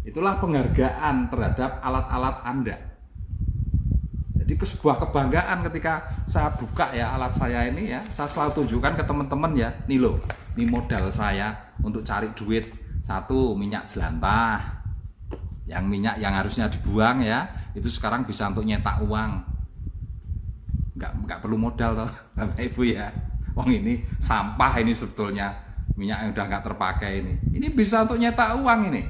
Itulah penghargaan terhadap alat-alat Anda. Jadi sebuah kebanggaan ketika saya buka ya alat saya ini ya, saya selalu tunjukkan ke teman-teman ya, nih loh, ini modal saya untuk cari duit. Satu, minyak jelantah, yang minyak yang harusnya dibuang ya, itu sekarang bisa untuk nyetak uang. Nggak perlu modal toh, Bapak Ibu ya. Wong ini sampah ini sebetulnya, minyak yang udah nggak terpakai ini. Ini bisa untuk nyetak uang ini.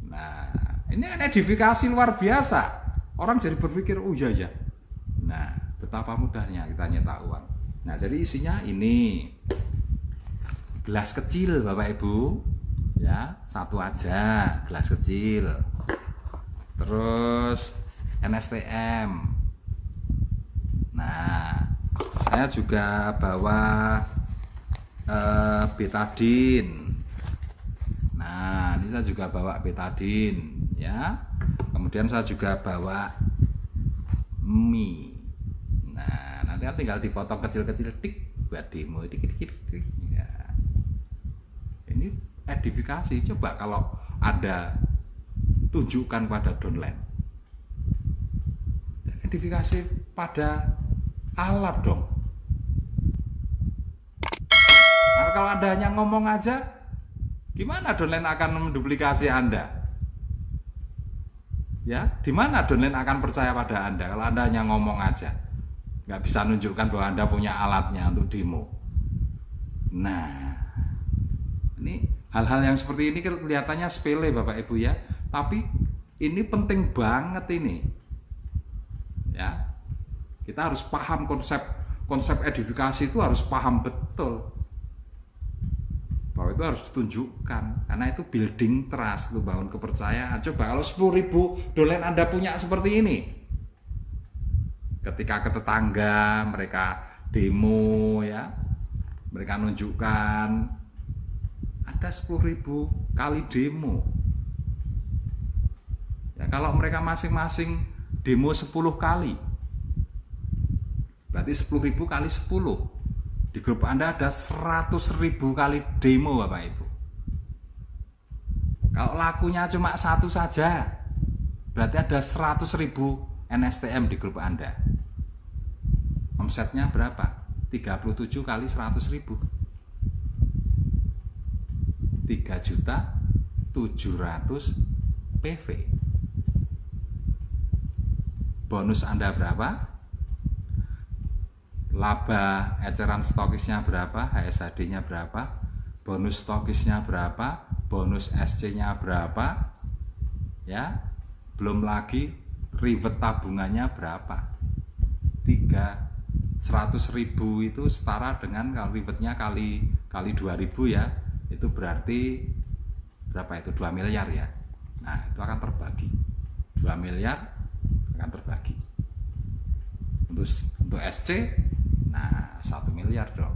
Nah, ini kan edifikasi luar biasa. Orang jadi berpikir, oh iya ya. Nah, betapa mudahnya kita nyetak uang. Nah, jadi isinya ini gelas kecil, Bapak Ibu. Ya, satu aja, gelas kecil. Terus NSTM. Nah, saya juga bawa betadin. Nah, ini saya juga bawa betadin, ya. Kemudian saya juga bawa mie. Nah, nanti tinggal dipotong kecil-kecil tik buat demo dikit-dikit. Ya. Ini edifikasi. Coba kalau Anda tunjukkan pada downline. Edifikasi pada alat dong. Nah, kalau Anda hanya ngomong aja, gimana downline akan menduplikasi Anda? Ya, di mana downline akan percaya pada Anda kalau Anda hanya ngomong aja, nggak bisa nunjukkan bahwa Anda punya alatnya untuk demo. Nah, ini hal-hal yang seperti ini kelihatannya sepele Bapak Ibu ya, tapi ini penting banget ini. Ya, kita harus paham konsep edifikasi itu, harus paham betul bahwa itu harus ditunjukkan, karena itu building trust, itu bangun kepercayaan. Coba kalau 10.000 dolen Anda punya seperti ini, ketika ke tetangga mereka demo ya, mereka nunjukkan ada 10.000 kali demo ya, kalau mereka masing-masing demo 10 kali, berarti 10.000 kali 10. Di grup Anda ada 100.000 kali demo Bapak Ibu. Kalau lakunya cuma satu saja, berarti ada 100.000 NSTM di grup Anda. Omsetnya berapa? 37 kali 100.000. 3.700.000 PV. Bonus Anda berapa? Laba eceran stokisnya berapa, HSHD-nya berapa, bonus stokisnya berapa, bonus SC-nya berapa, ya, belum lagi ribet tabungannya berapa. 100.000 itu setara dengan kalau ribetnya kali 2.000 ya, itu berarti berapa itu? 2 miliar ya. Nah, itu akan terbagi 2 miliar akan terbagi untuk SC. Nah, 1 miliar dong.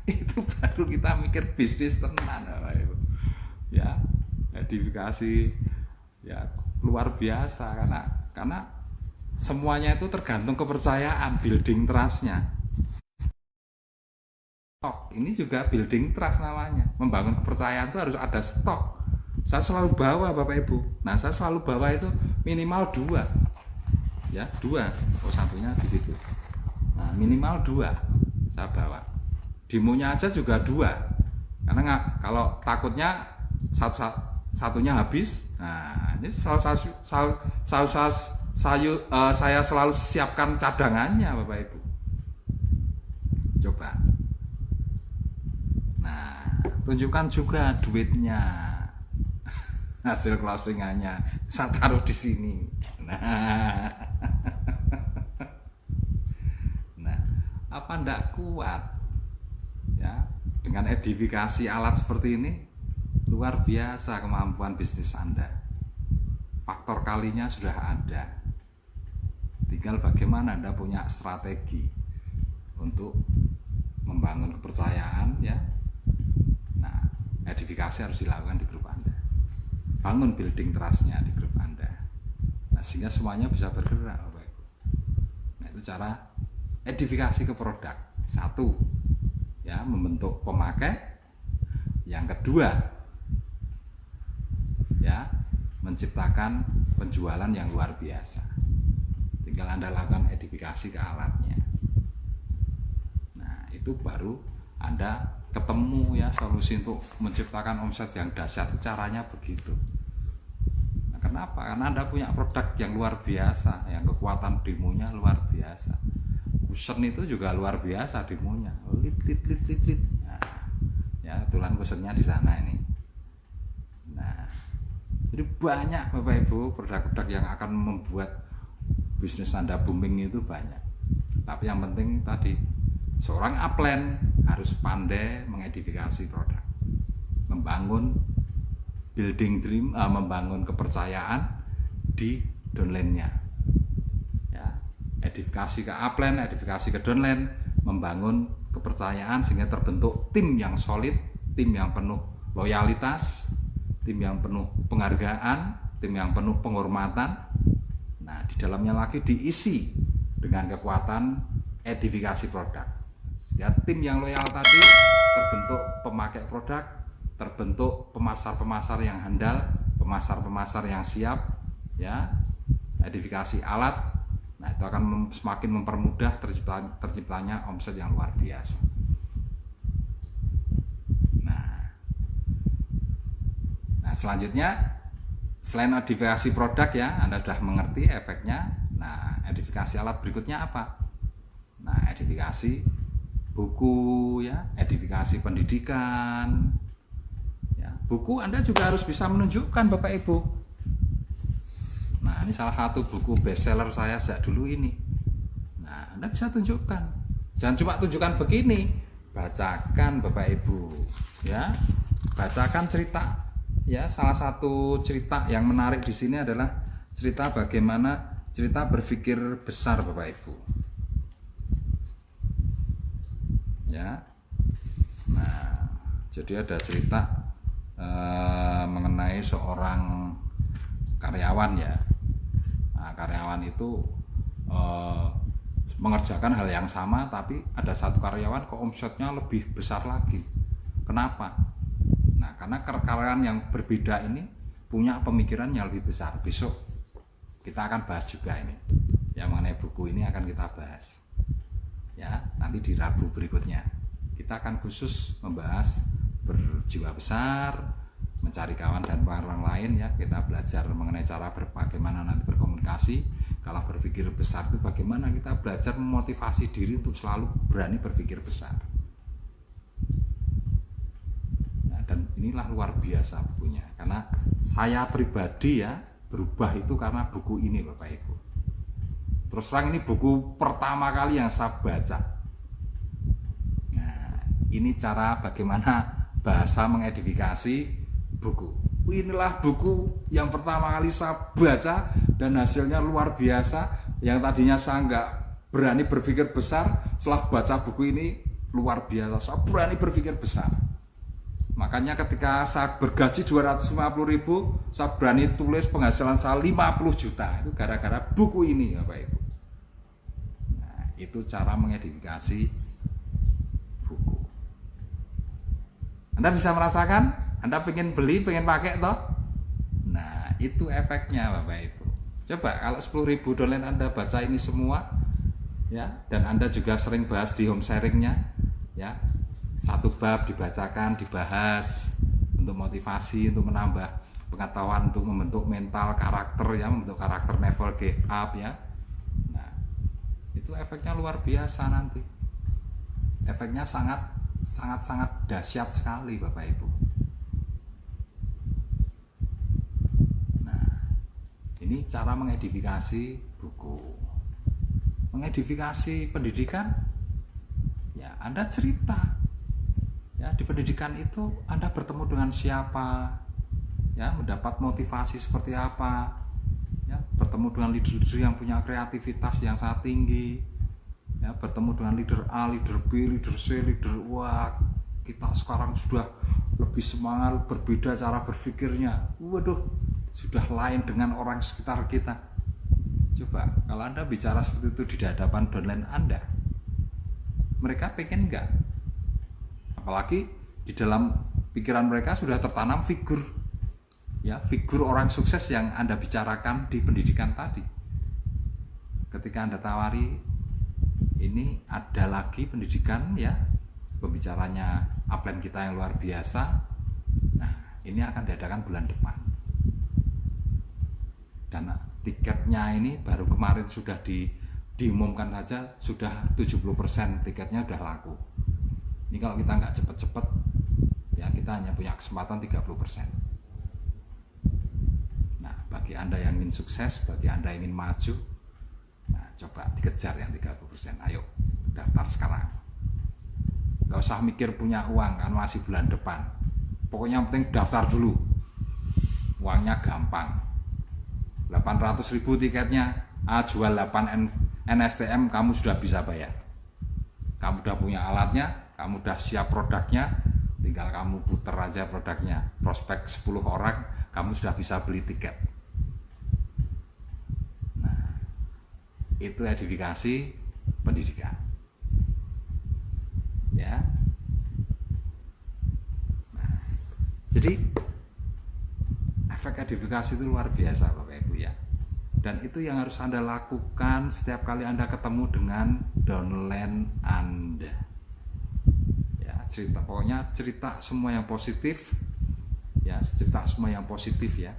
Itu baru kita mikir bisnis tenan, Bapak Ibu. Ya, edifikasi ya luar biasa, karena semuanya itu tergantung kepercayaan, building trust-nya. Stok ini juga building trust namanya. Membangun kepercayaan itu harus ada stok. Saya selalu bawa Bapak Ibu. Nah, saya selalu bawa itu minimal 2. Ya, 2. Oh, satunya di situ. Nah, minimal 2 saya bawa. Demonya aja juga 2. Karena kalau takutnya satunya habis. Nah, ini saya selalu siapkan cadangannya Bapak Ibu. Coba. Nah, tunjukkan juga duitnya. Hasil closingannya saya taruh di sini. Nah, apa ndak kuat ya dengan edifikasi alat seperti ini? Luar biasa kemampuan bisnis Anda. Faktor kalinya sudah ada. Tinggal bagaimana Anda punya strategi untuk membangun kepercayaan ya. Nah, edifikasi harus dilakukan di grup Anda. Bangun building trust-nya di grup Anda. Nah, sehingga semuanya bisa bergerak, Bapak Ibu. Nah, itu cara edifikasi ke produk. 1, ya, membentuk pemakai. Yang kedua, ya, menciptakan penjualan yang luar biasa. Tinggal Anda lakukan edifikasi ke alatnya. Nah, itu baru Anda ketemu ya solusi untuk menciptakan omset yang dahsyat. Caranya begitu. Nah, kenapa? Karena Anda punya produk yang luar biasa, yang kekuatan demonya luar biasa. Cushion itu juga luar biasa demonya. Lit. Nah, ya, kebetulan cushionnya di sana ini. Nah, jadi banyak Bapak Ibu produk-produk yang akan membuat bisnis Anda booming itu banyak. Tapi yang penting tadi, seorang upline harus pandai mengedifikasi produk, membangun building dream, membangun kepercayaan di downline-nya. Ya, edifikasi ke upline, edifikasi ke downline, membangun kepercayaan sehingga terbentuk tim yang solid, tim yang penuh loyalitas, tim yang penuh penghargaan, tim yang penuh penghormatan. Nah, di dalamnya lagi diisi dengan kekuatan edifikasi produk. Ya, tim yang loyal tadi terbentuk pemakai produk, terbentuk pemasar-pemasar yang handal, pemasar-pemasar yang siap, ya, edifikasi alat. Nah, itu akan semakin mempermudah terciptanya omset yang luar biasa. Nah, selanjutnya, selain edifikasi produk ya, Anda sudah mengerti efeknya. Nah, edifikasi alat berikutnya apa? Nah, edifikasi buku ya, edifikasi pendidikan. Ya, buku Anda juga harus bisa menunjukkan Bapak Ibu. Nah, ini salah satu buku bestseller saya sejak dulu ini. Nah, Anda bisa tunjukkan. Jangan cuma tunjukkan begini, bacakan Bapak Ibu. Ya, bacakan cerita. Ya, salah satu cerita yang menarik di sini adalah cerita bagaimana cerita berpikir besar Bapak Ibu. Ya. Nah, jadi ada cerita mengenai seorang karyawan ya. Nah, karyawan itu mengerjakan hal yang sama, tapi ada satu karyawan kok omsetnya lebih besar lagi. Kenapa? Nah, karena karyawan yang berbeda ini punya pemikiran yang lebih besar. Besok kita akan bahas juga ini. Yang mengenai buku ini akan kita bahas. Ya, nanti di Rabu berikutnya. Kita akan khusus membahas berjiwa besar, mencari kawan dan orang lain ya. Kita belajar mengenai cara bagaimana nanti berkomunikasi. Kalau berpikir besar itu bagaimana kita belajar memotivasi diri untuk selalu berani berpikir besar. Dan inilah luar biasa bukunya, karena saya pribadi ya berubah itu karena buku ini Bapak Ibu. Terus terang ini buku pertama kali yang saya baca. Nah, ini cara bagaimana bahasa mengedifikasi buku. Inilah buku yang pertama kali saya baca dan hasilnya luar biasa. Yang tadinya saya nggak berani berpikir besar, setelah baca buku ini luar biasa, saya berani berpikir besar. Makanya ketika saya bergaji 250.000, saya berani tulis penghasilan saya 50 juta. Itu gara-gara buku ini Bapak Ibu. Nah, itu cara mengedifikasi buku. Anda bisa merasakan? Anda pengen beli, pengen pakai toh? Nah, itu efeknya Bapak Ibu. Coba kalau 10.000 dolar Anda baca ini semua, ya, dan Anda juga sering bahas di home sharingnya, ya. Satu bab dibacakan, dibahas untuk motivasi, untuk menambah pengetahuan, untuk membentuk mental karakter ya, membentuk karakter never give up ya. Nah, itu efeknya luar biasa nanti. Efeknya sangat dahsyat sekali Bapak Ibu. Nah, ini cara mengedifikasi buku. Mengedifikasi pendidikan, ya Anda cerita. Ya, di pendidikan itu Anda bertemu dengan siapa, ya, mendapat motivasi seperti apa, ya, bertemu dengan leader-leader yang punya kreativitas yang sangat tinggi, ya, bertemu dengan leader A, leader B, leader C, leader wah, kita sekarang sudah lebih semangat, berbeda cara berpikirnya, waduh, sudah lain dengan orang sekitar kita. Coba kalau Anda bicara seperti itu di hadapan downline Anda, mereka pengen enggak? Apalagi di dalam pikiran mereka sudah tertanam figur, ya, figur orang sukses yang Anda bicarakan di pendidikan tadi. Ketika Anda tawari, ini ada lagi pendidikan, ya, pembicaranya upline kita yang luar biasa. Nah, ini akan diadakan bulan depan. Dan tiketnya ini baru kemarin sudah diumumkan saja, sudah 70% tiketnya sudah laku. Ini kalau kita nggak cepet-cepet, ya, kita hanya punya kesempatan 30%. Nah, bagi Anda yang ingin sukses, bagi Anda yang ingin maju, nah, coba dikejar yang 30%. Ayo, daftar sekarang. Gak usah mikir punya uang, kan masih bulan depan. Pokoknya yang penting daftar dulu. Uangnya gampang. 800.000 tiketnya, jual 8 NSTM, kamu sudah bisa bayar. Kamu udah punya alatnya, kamu udah siap produknya, tinggal kamu puter aja produknya. Prospek 10 orang, kamu sudah bisa beli tiket. Nah, itu edifikasi pendidikan, ya. Nah, jadi efek edifikasi itu luar biasa, Bapak Ibu, ya. Dan itu yang harus Anda lakukan setiap kali Anda ketemu dengan downline Anda. Ya, pokoknya cerita semua yang positif, ya, cerita semua yang positif, ya.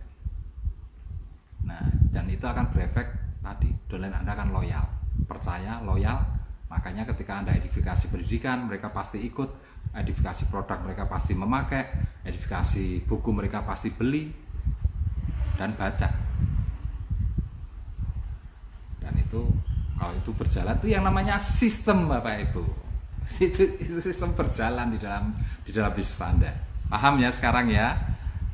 Nah, dan itu akan berefek tadi, downline Anda akan loyal, percaya, loyal. Makanya ketika Anda edifikasi pendidikan, mereka pasti ikut, edifikasi produk mereka pasti memakai, edifikasi buku mereka pasti beli dan baca. Dan itu kalau itu berjalan, itu yang namanya sistem, Bapak Ibu. Itu sistem berjalan di dalam bisnis Anda. Paham ya sekarang, ya?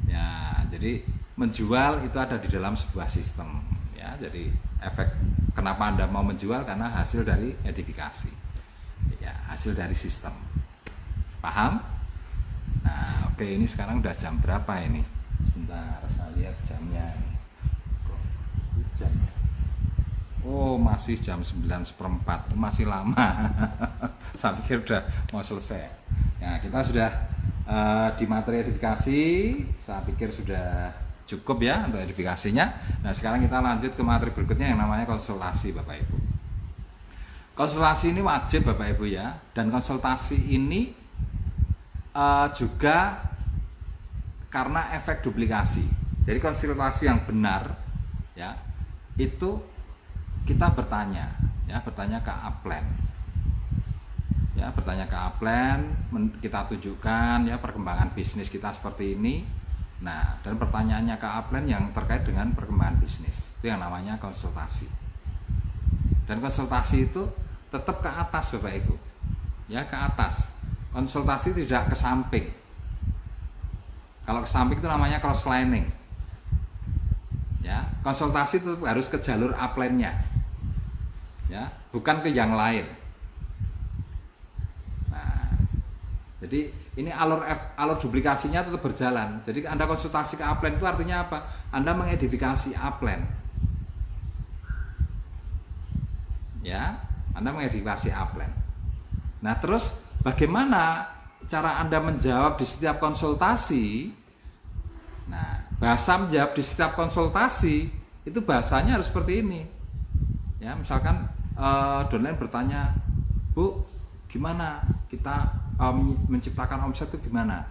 Ya, jadi menjual itu ada di dalam sebuah sistem, ya. Jadi efek kenapa Anda mau menjual, karena hasil dari edifikasi, ya, hasil dari sistem. Paham? Nah, oke, ini sekarang udah jam berapa ini? Sebentar, saya lihat jamnya. Jam. Oh, masih jam 9:04, masih lama. Saya pikir udah mau selesai. Ya, kita sudah di materi edifikasi, saya pikir sudah cukup, ya, untuk edifikasinya. Nah, sekarang kita lanjut ke materi berikutnya yang namanya konsultasi, Bapak Ibu. Konsultasi ini wajib, Bapak Ibu, ya. Dan konsultasi ini juga karena efek duplikasi. Jadi konsultasi yang benar, ya, itu kita bertanya, ya, bertanya ke upline, ya, bertanya ke upline, kita tunjukkan, ya, perkembangan bisnis kita seperti ini. Nah, dan pertanyaannya ke upline yang terkait dengan perkembangan bisnis, itu yang namanya konsultasi. Dan konsultasi itu tetap ke atas, Bapak Ibu, ya, ke atas. Konsultasi tidak ke samping. Kalau ke samping itu namanya cross lining, ya. Konsultasi itu harus ke jalur upline-nya, ya, bukan ke yang lain. Nah, jadi ini alur duplikasinya tetap berjalan. Jadi Anda konsultasi ke upline itu artinya apa? Anda mengedifikasi upline, ya, Anda mengedifikasi upline. Nah, terus bagaimana cara Anda menjawab di setiap konsultasi? Nah, bahasa menjawab di setiap konsultasi itu bahasanya harus seperti ini, ya. Misalkan downline bertanya, Bu, gimana kita menciptakan omset itu gimana?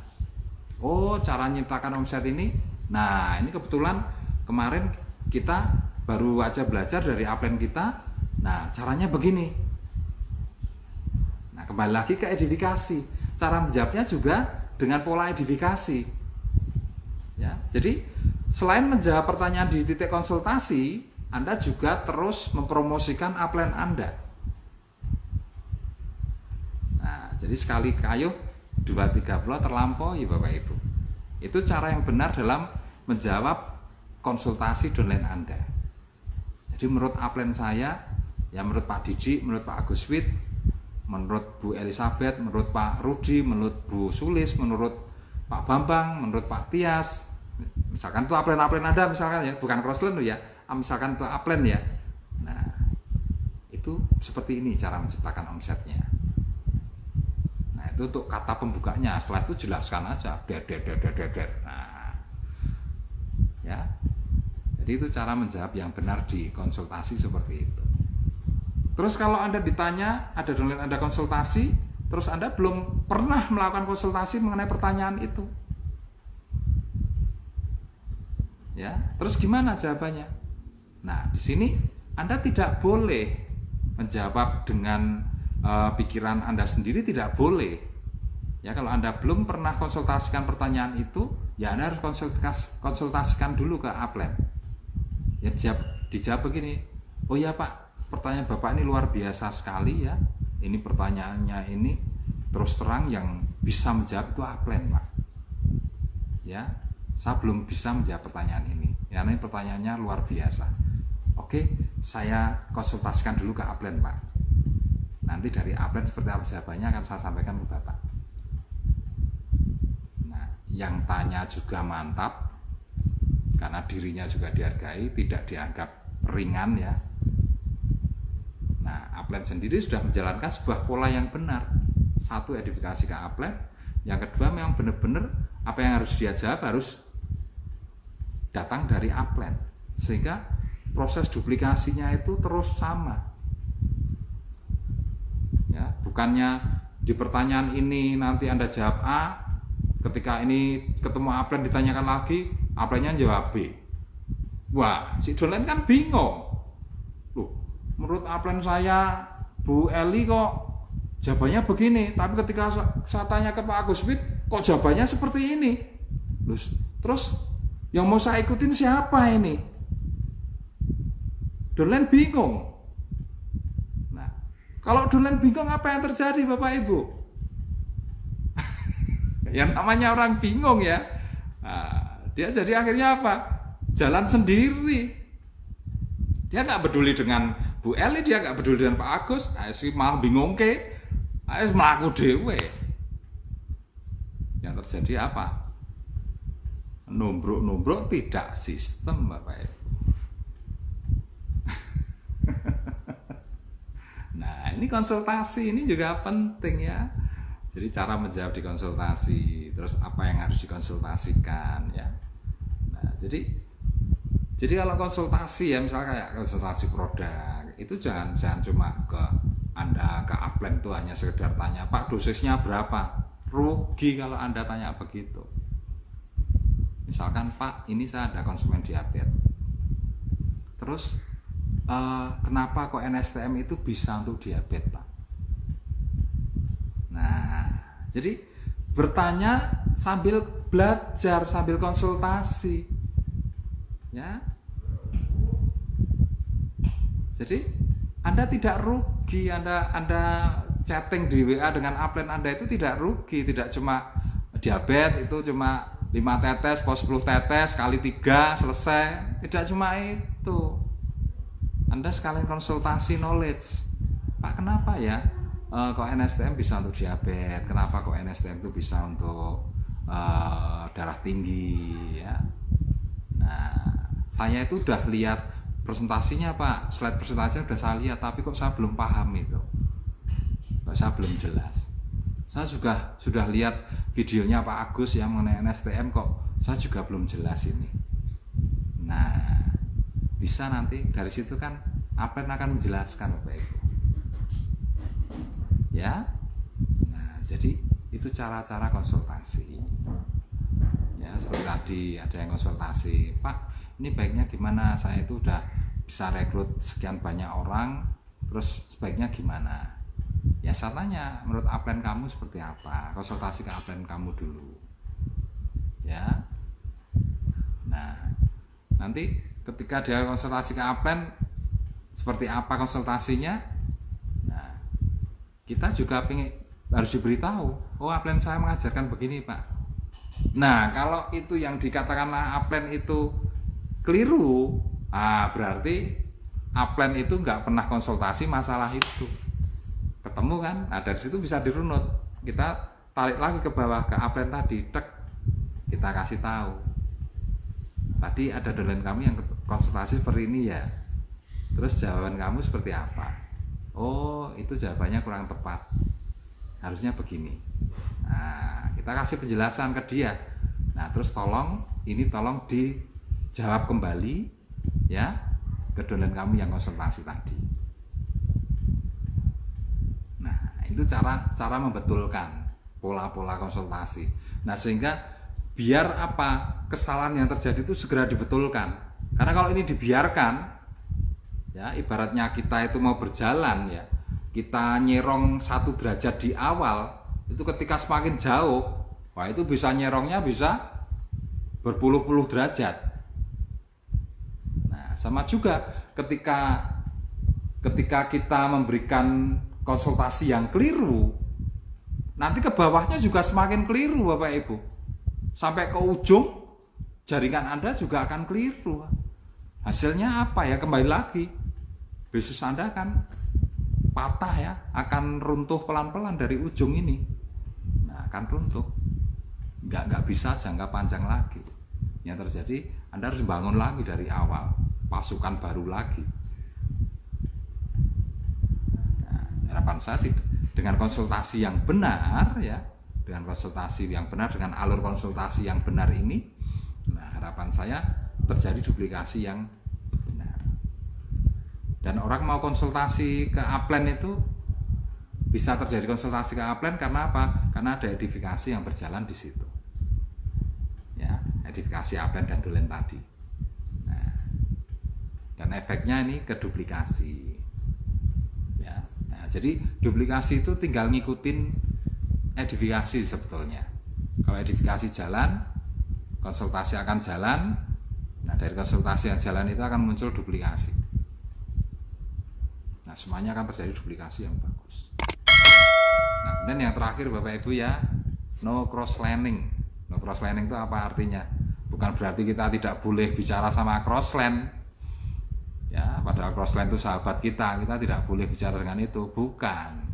Oh, cara menciptakan omset ini, nah, ini kebetulan kemarin kita baru aja belajar dari upline kita. Nah, caranya begini. Nah, kembali lagi ke edifikasi. Cara menjawabnya juga dengan pola edifikasi. Ya, jadi selain menjawab pertanyaan di titik konsultasi, Anda juga terus mempromosikan upline Anda. Nah, jadi sekali kayu 2-3 pulau terlampaui, Bapak Ibu. Itu cara yang benar dalam menjawab konsultasi downline Anda. Jadi menurut upline saya, ya, menurut Pak Didi, menurut Pak Agus Wit, menurut Bu Elizabeth, menurut Pak Rudi, menurut Bu Sulis, menurut Pak Bambang, menurut Pak Tias, misalkan itu upline Anda, misalkan, ya, bukan crossline, ya, misalkan itu upline, ya. Nah, itu seperti ini cara menciptakan omsetnya. Nah, itu untuk kata pembukanya. Setelah itu jelaskan aja. Nah, ya. Jadi itu cara menjawab yang benar di konsultasi seperti itu. Terus kalau Anda ditanya, ada downline Anda konsultasi, terus Anda belum pernah melakukan konsultasi mengenai pertanyaan itu. Ya, terus gimana jawabannya? Nah, di sini Anda tidak boleh menjawab dengan pikiran Anda sendiri, tidak boleh. Ya, kalau Anda belum pernah konsultasikan pertanyaan itu, ya Anda harus konsultasikan dulu ke upline. Ya, dijawab begini, oh ya Pak, pertanyaan Bapak ini luar biasa sekali ya. Ini pertanyaannya ini terus terang yang bisa menjawab itu upline Pak. Ya, saya belum bisa menjawab pertanyaan ini. Ya, ini pertanyaannya luar biasa. Oke, saya konsultasikan dulu ke upline Pak. Nanti dari upline seperti apa jawabannya akan saya sampaikan ke Bapak. Nah, yang tanya juga mantap, karena dirinya juga dihargai, tidak dianggap ringan ya. Nah, upline sendiri sudah menjalankan sebuah pola yang benar. Satu, edifikasi ke upline. Yang kedua, memang benar-benar apa yang harus dia jawab harus datang dari upline, sehingga proses duplikasinya itu terus sama. Ya, bukannya di pertanyaan ini nanti Anda jawab A, ketika ini ketemu upline ditanyakan lagi, upline-nya jawab B. Wah, si downline kan bingung. Loh, menurut upline saya Bu Eli kok jawabannya begini, tapi ketika saya tanya ke Pak Agus Fit, kok jawabannya seperti ini. Terus yang mau saya ikutin siapa ini? Downline bingung. Nah, kalau downline bingung apa yang terjadi Bapak Ibu? Yang namanya orang bingung ya. Nah, dia jadi akhirnya apa? Jalan sendiri. Dia nggak peduli dengan Bu Eli, dia nggak peduli dengan Pak Agus. Si malah bingung ke, melaku dewe. Yang terjadi apa? Nombrok tidak sistem Bapak Ibu. Nah, ini konsultasi ini juga penting ya. Jadi cara menjawab di konsultasi, terus apa yang harus dikonsultasikan ya. Nah, jadi kalau konsultasi ya, misalnya kayak konsultasi produk, itu jangan cuma ke Anda ke upline itu hanya sekedar tanya, Pak dosisnya berapa? Rugi kalau Anda tanya begitu. Misalkan Pak, ini saya ada konsumen diabetes. Terus kenapa kok NSTM itu bisa untuk diabetes Pak? Nah, jadi bertanya sambil belajar, sambil konsultasi, ya. Jadi Anda tidak rugi, Anda chatting di WA dengan upline Anda itu tidak rugi, tidak cuma diabetes itu cuma 5 tetes, pos 10 tetes kali 3 selesai, tidak cuma itu. Anda sekalian konsultasi knowledge, Pak kenapa ya? Kok NSTM bisa untuk diabetes, kenapa kok NSTM itu bisa untuk darah tinggi ya. Nah, saya itu udah lihat presentasinya Pak, slide presentasinya udah saya lihat, tapi kok saya belum paham itu, kok saya belum jelas. Saya juga sudah lihat videonya Pak Agus yang mengenai NSTM, kok saya juga belum jelas ini. Nah, bisa nanti dari situ kan apa yang akan menjelaskan Bapak Ibu. Ya, nah jadi itu cara-cara konsultasi. Ya seperti tadi ada yang konsultasi, Pak, ini baiknya gimana? Saya itu udah bisa rekrut sekian banyak orang, terus sebaiknya gimana? Ya saya tanya, menurut upline kamu seperti apa? Konsultasi ke upline kamu dulu. Ya, nah nanti ketika dia konsultasi ke upline, seperti apa konsultasinya? Kita juga harus diberitahu, oh upline saya mengajarkan begini Pak. Nah kalau itu yang dikatakanlah upline itu keliru, berarti upline itu nggak pernah konsultasi masalah itu. Ketemu kan, nah dari situ bisa dirunut. Kita tarik lagi ke bawah ke upline tadi, tek, kita kasih tahu. Tadi ada downline kami yang konsultasi seperti ini ya. Terus jawaban kamu seperti apa? Oh, itu jawabannya kurang tepat. Harusnya begini. Nah, kita kasih penjelasan ke dia. Nah, terus tolong dijawab kembali ya ke downline kamu yang konsultasi tadi. Nah, itu cara membetulkan pola-pola konsultasi. Nah, sehingga biar kesalahan yang terjadi itu segera dibetulkan. Karena kalau ini dibiarkan, ya ibaratnya kita itu mau berjalan ya, kita nyerong 1 derajat di awal, itu ketika semakin jauh, wah itu bisa nyerongnya bisa berpuluh-puluh derajat. Nah, sama juga ketika kita memberikan konsultasi yang keliru, nanti ke bawahnya juga semakin keliru Bapak Ibu. Sampai ke ujung jaringan Anda juga akan keliru. Hasilnya apa ya? Kembali lagi, bisnis Anda akan patah ya, akan runtuh pelan-pelan dari ujung ini. Nah, akan runtuh. Nggak bisa jangka panjang lagi. Yang terjadi, Anda harus bangun lagi dari awal, pasukan baru lagi. Nah, harapan saya dengan konsultasi yang benar ya, dengan alur konsultasi yang benar ini, nah harapan saya terjadi duplikasi yang benar. Dan orang mau konsultasi ke upline itu bisa terjadi konsultasi ke upline karena apa? Karena ada edifikasi yang berjalan di situ. Ya, edifikasi upline dan downline tadi. Nah, dan efeknya ini ke duplikasi. Ya. Nah, jadi duplikasi itu tinggal ngikutin edifikasi sebetulnya. Kalau edifikasi jalan, konsultasi akan jalan. Nah, dari konsultasi yang jalan itu akan muncul duplikasi. Nah, semuanya akan terjadi duplikasi yang bagus. Nah, kemudian yang terakhir Bapak Ibu ya, no cross lining. No cross lining itu apa artinya? Bukan berarti kita tidak boleh bicara sama crossline. Ya, padahal crossline itu sahabat kita tidak boleh bicara dengan itu. Bukan.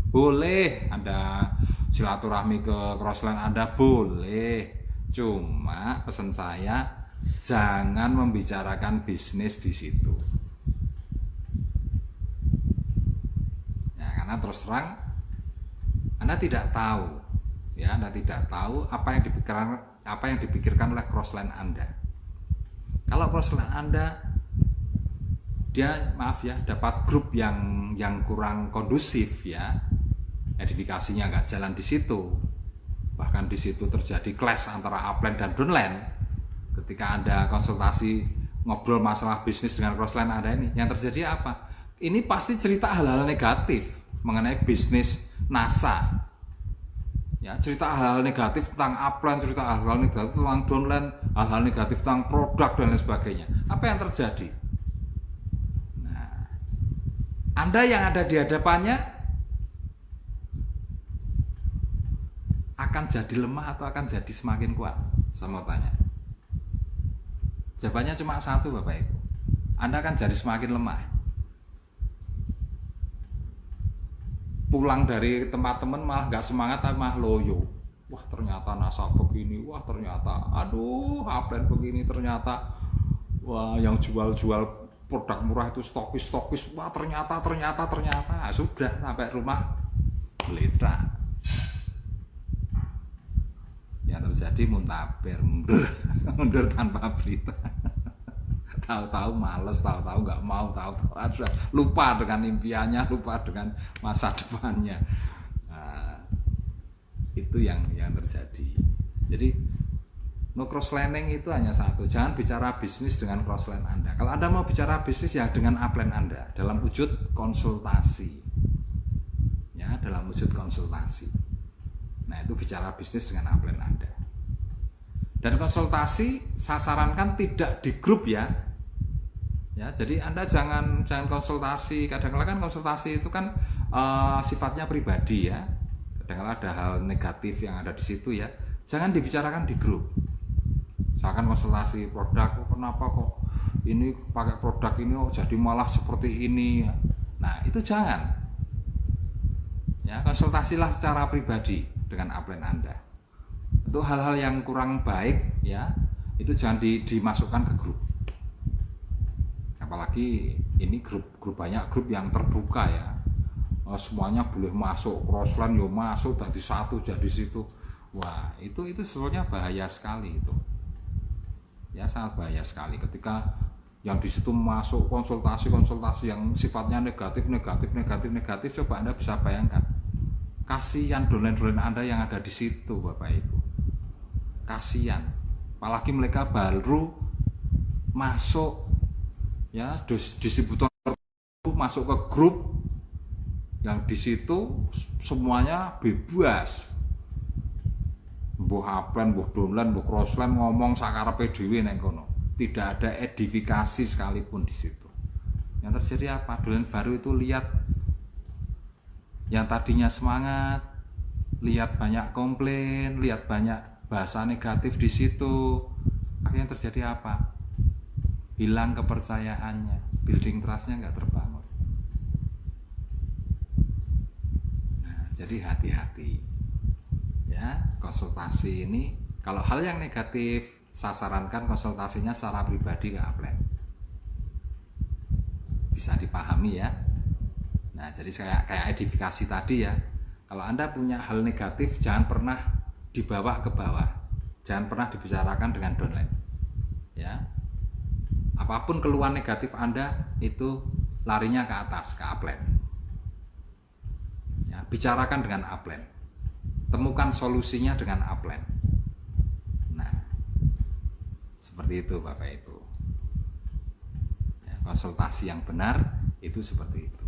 Boleh Anda silaturahmi ke crossline Anda, boleh. Cuma pesan saya, jangan membicarakan bisnis di situ. Ya, karena terus terang Anda tidak tahu, ya, Anda tidak tahu apa yang dipikirkan oleh crossline Anda. Kalau crossline Anda dia dapat grup yang kurang kondusif ya, edifikasinya nggak jalan di situ, bahkan di situ terjadi clash antara upline dan downline. Ketika Anda konsultasi ngobrol masalah bisnis dengan crossline Anda ini, yang terjadi apa? Ini pasti cerita hal-hal negatif mengenai bisnis NASA. Ya, cerita hal-hal negatif tentang upline, cerita hal-hal negatif tentang downline, hal-hal negatif tentang produk dan lain sebagainya. Apa yang terjadi? Nah, Anda yang ada di hadapannya akan jadi lemah atau akan jadi semakin kuat? Saya mau tanya. Jawabannya cuma satu Bapak Ibu. Anda akan jadi semakin lemah. Pulang dari tempat teman malah nggak semangat, tapi malah loyo. Wah ternyata NASA begini, wah ternyata aduh upline begini, ternyata wah yang jual-jual produk murah itu stokis, wah ternyata sudah sampai rumah geletak. Yang terjadi mundur tanpa berita. Tahu-tahu males, tahu-tahu nggak mau, tahu-tahu sudah lupa dengan impiannya, lupa dengan masa depannya. Nah, itu yang terjadi. Jadi no crosslining itu hanya satu, jangan bicara bisnis dengan crossline Anda. Kalau Anda mau bicara bisnis ya dengan upline Anda dalam wujud konsultasi. Ya, dalam wujud konsultasi. Nah, itu bicara bisnis dengan upline Anda. Dan konsultasi saya sarankan tidak di grup ya. Ya, jadi Anda jangan konsultasi. Kadang-kadang kan konsultasi itu kan sifatnya pribadi ya. Kadang-kadang ada hal negatif yang ada di situ ya. Jangan dibicarakan di grup. Misalkan konsultasi produk, kenapa kok ini pakai produk ini jadi malah seperti ini. Nah, itu jangan. Ya, konsultasilah secara pribadi dengan upline Anda. Untuk hal-hal yang kurang baik ya, itu jangan dimasukkan ke grup. Apalagi ini banyak grup yang terbuka ya, semuanya boleh masuk, crossline yo masuk, jadi satu jadi situ. Wah, itu sebenarnya bahaya sekali itu. Ya, sangat bahaya sekali ketika yang di situ masuk konsultasi yang sifatnya negatif. Coba Anda bisa bayangkan. Kasihan dolen-dolen Anda yang ada di situ, Bapak Ibu. Kasihan. Apalagi mereka baru masuk, ya, distributor masuk ke grup yang di situ semuanya bebas. Mbuh Aplen, mbuh Downline, mbuh Crossline ngomong sakarepe dhewe nek kono. Tidak ada edifikasi sekalipun di situ. Yang terjadi apa? Dolen baru itu lihat yang tadinya semangat, lihat banyak komplain, lihat banyak bahasa negatif di situ. Akhirnya terjadi apa? Hilang kepercayaannya, building trust-nya nggak terbangun. Nah, jadi hati-hati. Ya, konsultasi ini kalau hal yang negatif saya sarankan konsultasinya secara pribadi ke Aplen. Bisa dipahami ya. Nah, jadi kayak edifikasi tadi ya. Kalau Anda punya hal negatif jangan pernah dibawa ke bawah. Jangan pernah dibicarakan dengan downline. Ya. Apapun keluhan negatif Anda itu larinya ke atas, ke Aplen. Ya, bicarakan dengan Aplen. Temukan solusinya dengan Aplen. Nah, seperti itu Bapak Ibu. Ya, konsultasi yang benar itu seperti itu.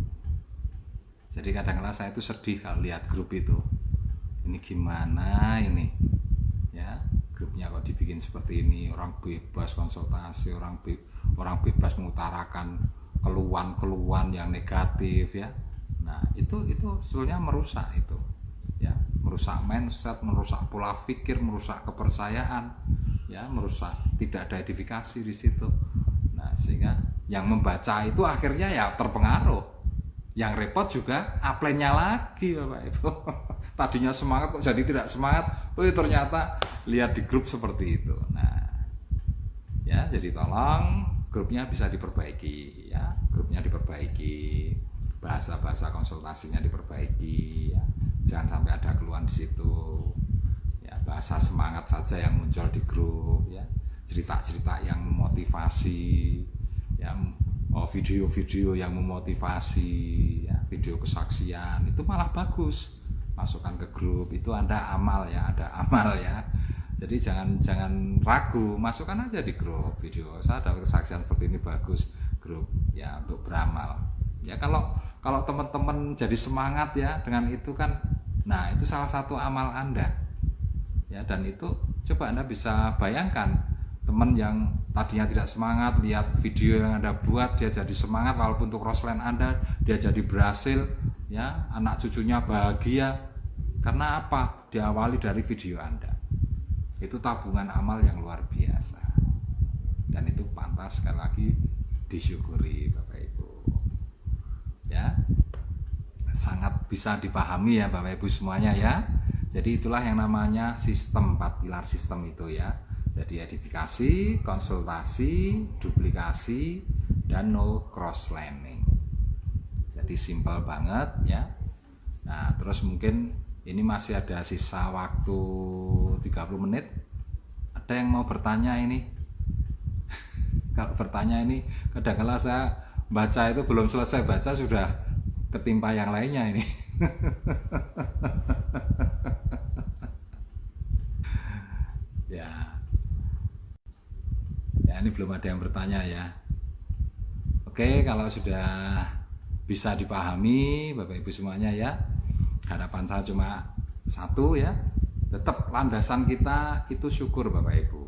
Jadi kadang-kadang saya itu sedih kalau lihat grup itu. Ini gimana ini? Ya, grupnya kok dibikin seperti ini, orang bebas konsultasi, orang bebas mengutarakan keluhan-keluhan yang negatif ya. Nah, itu sebenarnya merusak itu. Ya, merusak mindset, merusak pola pikir, merusak kepercayaan, ya, merusak, tidak ada edifikasi di situ. Nah, sehingga yang membaca itu akhirnya ya terpengaruh. Yang repot juga Aplennya lagi Bapak Ibu. Tadinya semangat kok jadi tidak semangat. Ternyata lihat di grup seperti itu. Nah, ya, jadi tolong grupnya bisa diperbaiki ya. Grupnya diperbaiki. Bahasa-bahasa konsultasinya diperbaiki ya. Jangan sampai ada keluhan di situ. Ya, bahasa semangat saja yang muncul di grup ya. Cerita-cerita yang memotivasi ya. Video-video yang memotivasi ya, video kesaksian itu malah bagus, masukkan ke grup itu. Anda amal ya, ada amal ya, jadi jangan ragu, masukkan aja di grup video. Saya ada kesaksian seperti ini, bagus, grup ya untuk beramal ya. Kalau teman-teman jadi semangat ya dengan itu kan, nah itu salah satu amal Anda ya. Dan itu coba Anda bisa bayangkan, teman yang tadinya tidak semangat lihat video yang Anda buat, dia jadi semangat, walaupun untuk crossline Anda dia jadi berhasil ya, anak cucunya bahagia. Karena apa? Diawali dari video Anda. Itu tabungan amal yang luar biasa. Dan itu pantas sekali lagi disyukuri Bapak Ibu. Ya. Sangat bisa dipahami ya Bapak Ibu semuanya ya. Jadi itulah yang namanya sistem, 4 pilar sistem itu ya. Jadi edifikasi, konsultasi, duplikasi, dan no cross-lining. Jadi simpel banget ya. Nah, terus mungkin ini masih ada sisa waktu 30 menit. Ada yang mau bertanya ini? Kalau bertanya ini, kadang-kadang saya baca itu belum selesai baca sudah ketimpa yang lainnya ini. Ya. Ya, ini belum ada yang bertanya ya. Oke, kalau sudah bisa dipahami Bapak Ibu semuanya ya. Harapan saya cuma satu ya. Tetap landasan kita itu syukur Bapak Ibu.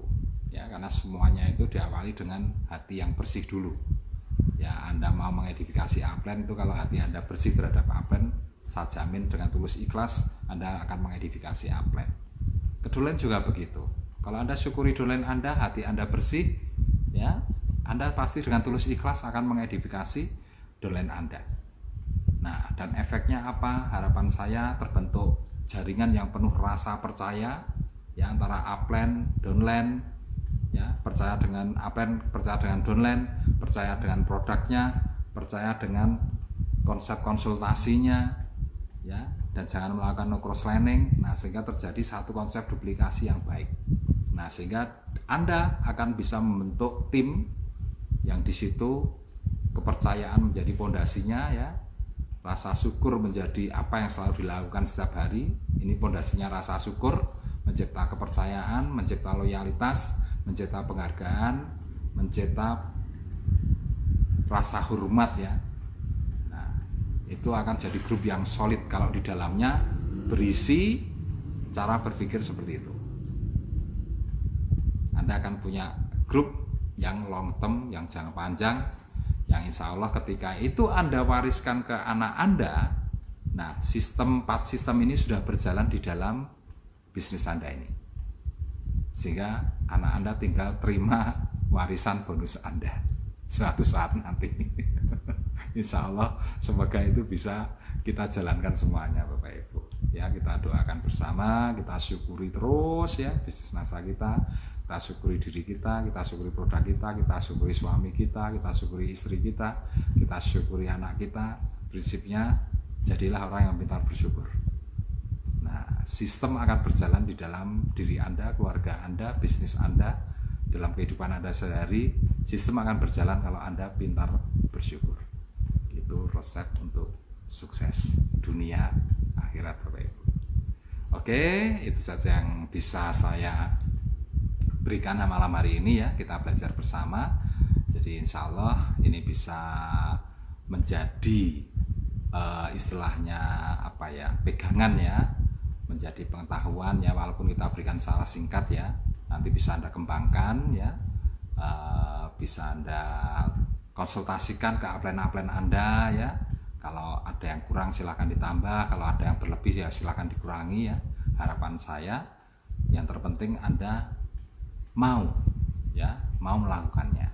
Ya, karena semuanya itu diawali dengan hati yang bersih dulu. Ya, Anda mau mengedifikasi Aplen itu kalau hati Anda bersih terhadap Aplen, saya jamin dengan tulus ikhlas Anda akan mengedifikasi Aplen. Kedolen juga begitu. Kalau Anda syukuri dolen Anda, hati Anda bersih, ya, Anda pasti dengan tulus ikhlas akan mengedifikasi dolen Anda. Nah, dan efeknya apa? Harapan saya terbentuk jaringan yang penuh rasa percaya ya, antara Aplen, downline, ya, percaya dengan Aplen, percaya dengan downline, percaya dengan produknya, percaya dengan konsep konsultasinya, ya, dan jangan melakukan no cross lining. Nah, sehingga terjadi satu konsep duplikasi yang baik. Nah, sehingga Anda akan bisa membentuk tim yang di situ kepercayaan menjadi pondasinya, ya. Rasa syukur menjadi apa yang selalu dilakukan setiap hari. Ini pondasinya rasa syukur, mencipta kepercayaan, mencipta loyalitas, mencipta penghargaan, mencipta rasa hormat, ya. Nah, itu akan jadi grup yang solid kalau di dalamnya berisi cara berpikir seperti itu. Anda akan punya grup yang long term, yang jangka panjang, yang insya Allah ketika itu Anda wariskan ke anak Anda. Nah, 4 sistem ini sudah berjalan di dalam bisnis Anda ini, sehingga anak Anda tinggal terima warisan bonus Anda suatu saat nanti. Insya Allah semoga itu bisa kita jalankan semuanya, Bapak Ibu. Ya, kita doakan bersama, kita syukuri terus, ya, bisnis NASA kita syukuri diri kita syukuri produk kita syukuri suami kita syukuri istri kita syukuri anak kita. Prinsipnya, jadilah orang yang pintar bersyukur. Nah, sistem akan berjalan di dalam diri Anda, keluarga Anda, bisnis Anda, dalam kehidupan Anda sehari. Sistem akan berjalan kalau Anda pintar bersyukur. Itu resep untuk sukses dunia akhirat, Bapak Ibu. Oke, itu saja yang bisa saya berikan malam hari ini, ya. Kita belajar bersama. Jadi insya Allah ini bisa menjadi istilahnya apa ya, pegangan, ya, menjadi pengetahuan, ya, walaupun kita berikan secara singkat, ya. Nanti bisa Anda kembangkan, ya, bisa Anda konsultasikan ke upline Anda, ya. Kalau ada yang kurang silakan ditambah, kalau ada yang berlebih ya silakan dikurangi, ya. Harapan saya yang terpenting Anda mau melakukannya,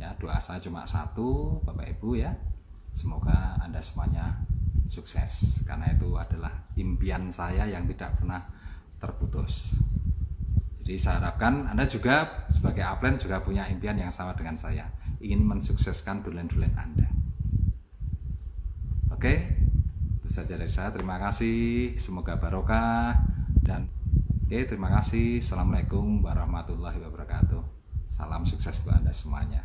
ya. Doa saya cuma satu, Bapak Ibu, ya, semoga Anda semuanya sukses, karena itu adalah impian saya yang tidak pernah terputus. Jadi saya harapkan Anda juga sebagai upline juga punya impian yang sama dengan saya, ingin mensukseskan dolen-dolen Anda. Oke, itu saja dari saya. Terima kasih, semoga barokah, dan terima kasih. Assalamualaikum warahmatullahi wabarakatuh. Salam sukses untuk Anda semuanya.